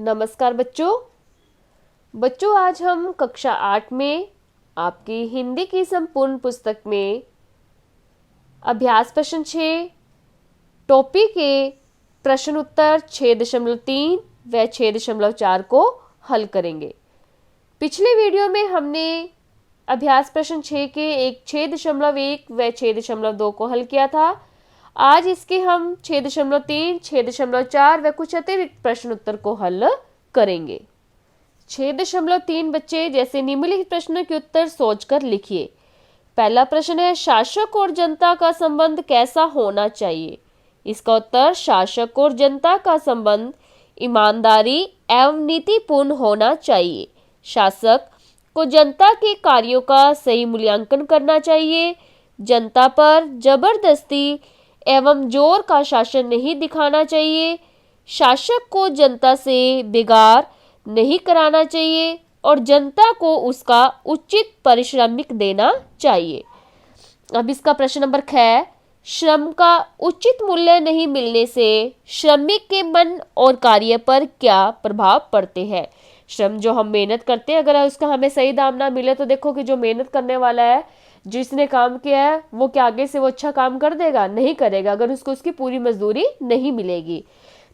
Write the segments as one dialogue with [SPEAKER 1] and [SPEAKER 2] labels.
[SPEAKER 1] नमस्कार बच्चों आज हम कक्षा 8 में आपकी हिंदी की संपूर्ण पुस्तक में अभ्यास प्रश्न 6 टोपी के प्रश्न उत्तर 6.3 व 6.4 को हल करेंगे। पिछले वीडियो में हमने अभ्यास प्रश्न 6 के 6.1 व 6.2 को हल किया था। आज इसके हम 6.3, 6.4 व कुछ अतिरिक्त प्रश्न उत्तर को हल करेंगे। 6.3 बच्चे जैसे निम्नलिखित प्रश्नों के उत्तर सोचकर लिखिए। पहला प्रश्न है, शासक और जनता का संबंध कैसा होना चाहिए? इसका उत्तर, शासक और जनता का संबंध ईमानदारी एवं नीतिपूर्ण होना चाहिए। शासक को जनता के कार्यों का सही मूल्यांकन करना चाहिए। जनता पर जबरदस्ती एवं जोर का शासन नहीं दिखाना चाहिए। शासक को जनता से बिगाड़ नहीं कराना चाहिए और जनता को उसका उचित पारिश्रमिक देना चाहिए। अब इसका प्रश्न नंबर 6, श्रम का उचित मूल्य नहीं मिलने से श्रमिक के मन और कार्य पर क्या प्रभाव पड़ते हैं? श्रम जो हम मेहनत करते हैं, अगर उसका हमें सही दाम ना मिले तो देखो कि जो मेहनत करने वाला है, जिसने काम किया है, वो क्या आगे से वो अच्छा काम कर देगा? नहीं करेगा, अगर उसको उसकी पूरी मजदूरी नहीं मिलेगी।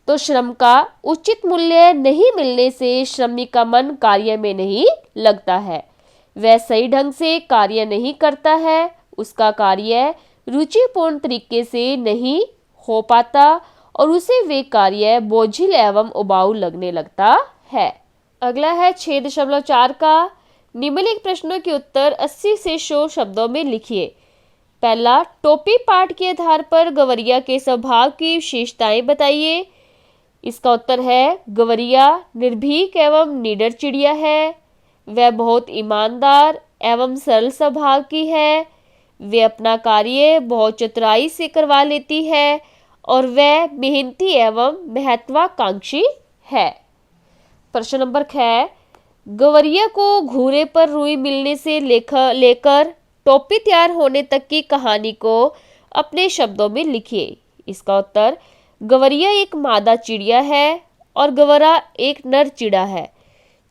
[SPEAKER 1] तो श्रम का उचित मूल्य नहीं मिलने से श्रमिक का मन कार्य में नहीं लगता है, वह सही ढंग से कार्य नहीं करता है, उसका कार्य रुचिपूर्ण तरीके से नहीं हो पाता और उसे वे कार्य बोझिल एवं उबाऊ लगने लगता है। अगला है 6.4 का, निम्नलिखित प्रश्नों के उत्तर 80 से 100 शब्दों में लिखिए। पहला, टोपी पाठ के आधार पर गवैया के स्वभाव की विशेषताएं बताइए। इसका उत्तर है, गवैया निर्भीक एवं निडर चिड़िया है। वह बहुत ईमानदार एवं सरल स्वभाव की है। वे अपना कार्य बहुत चतुराई से करवा लेती है और वह मेहनती एवं महत्वाकांक्षी है। प्रश्न नंबर 6, गवैया को घूरे पर रुई मिलने से लेकर टोपी तैयार होने तक की कहानी को अपने शब्दों में लिखिए। इसका उत्तर, गवैया एक मादा चिड़िया है और गवरा एक नर चिड़ा है।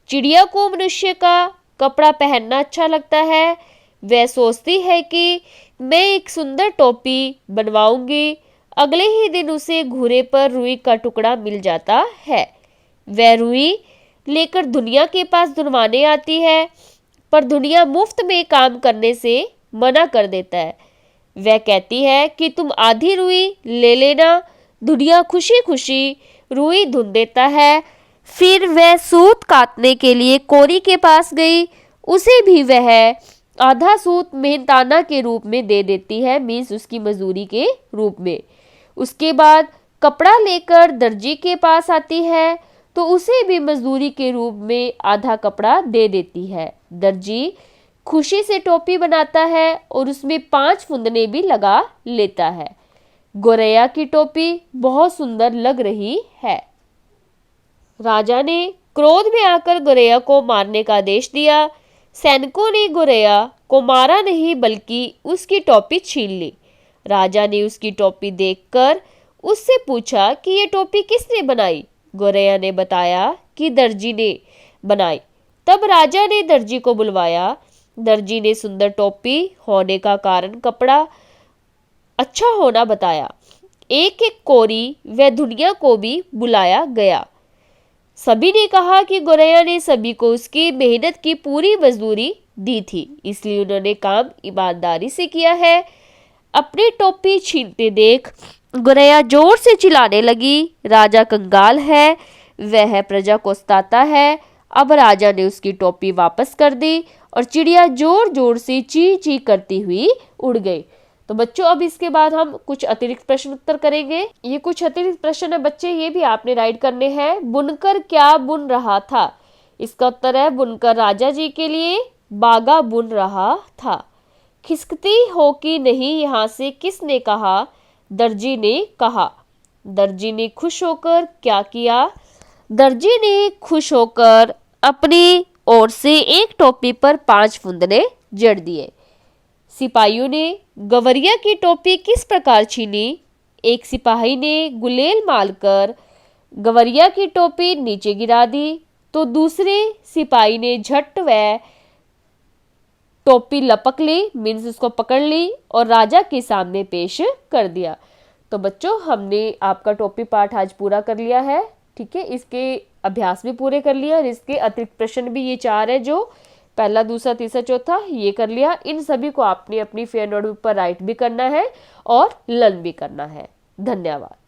[SPEAKER 1] चिड़िया को मनुष्य का कपड़ा पहनना अच्छा लगता है। वह सोचती है कि मैं एक सुंदर टोपी बनवाऊंगी। अगले ही दिन उसे घूरे पर रुई का टुकड़ा मिल जाता है। वह रुई लेकर दुनिया के पास धुनवाने आती है, पर दुनिया मुफ्त में काम करने से मना कर देता है। वह कहती है कि तुम आधी रुई ले लेना। दुनिया खुशी खुशी रुई धुन देता है। फिर वह सूत काटने के लिए कोरी के पास गई। उसे भी वह आधा सूत मेहनताना के रूप में दे देती है, मीन्स उसकी मजदूरी के रूप में। उसके बाद कपड़ा लेकर दर्जी के पास आती है तो उसे भी मजदूरी के रूप में आधा कपड़ा दे देती है। दर्जी खुशी से टोपी बनाता है और उसमें 5 फुंदने भी लगा लेता है। गौरैया की टोपी बहुत सुंदर लग रही है। राजा ने क्रोध में आकर गौरैया को मारने का आदेश दिया। सैनिकों ने गौरैया को मारा नहीं बल्कि उसकी टोपी छीन ली। राजा ने उसकी टोपी देखकर उससे पूछा कि ये टोपी किसने बनाई? गौरैया ने बताया कि दर्जी ने बनाई। तब राजा ने दर्जी को बुलवाया। दर्जी ने सुंदर टोपी होने का कारण कपड़ा अच्छा होना बताया। एक एक कोरी व दुनिया को भी बुलाया गया। सभी ने कहा कि गौरैया ने सभी को उसकी मेहनत की पूरी मजदूरी दी थी, इसलिए उन्होंने काम ईमानदारी से किया है। अपनी टोपी छीनते देख गौरैया जोर से चिल्लाने लगी। राजा कंगाल है, वह प्रजा को सताता है। अब राजा ने उसकी टोपी वापस कर दी और चिड़िया जोर जोर से ची ची करती हुई उड़ गई। तो बच्चों, अब इसके बाद हम कुछ अतिरिक्त प्रश्न उत्तर करेंगे। ये कुछ अतिरिक्त प्रश्न है बच्चे, ये भी आपने राइट करने हैं। बुनकर क्या बुन रहा था? इसका उत्तर है, बुनकर राजा जी के लिए बागा बुन रहा था। खिसकती हो कि नहीं यहाँ से किसने कहा? दर्जी ने कहा। दर्जी ने खुश होकर क्या किया? दर्जी ने खुश होकर अपनी ओर से एक टोपी पर 5 फुंदने जड़ दिए। सिपाहियों ने गवैया की टोपी किस प्रकार छीनी? एक सिपाही ने गुलेल मारकर गवरिया की टोपी नीचे गिरा दी तो दूसरे सिपाही ने झट वह टोपी लपक ली, मीन्स उसको पकड़ ली और राजा के सामने पेश कर दिया। तो बच्चों हमने आपका टोपी पाठ आज पूरा कर लिया है। ठीक है, इसके अभ्यास भी पूरे कर लिया और इसके अतिरिक्त प्रश्न भी ये 4 है जो पहला, दूसरा, तीसरा, चौथा ये कर लिया। इन सभी को आपने अपनी फेयर नोटबुक पर राइट भी करना है और लर्न भी करना है। धन्यवाद।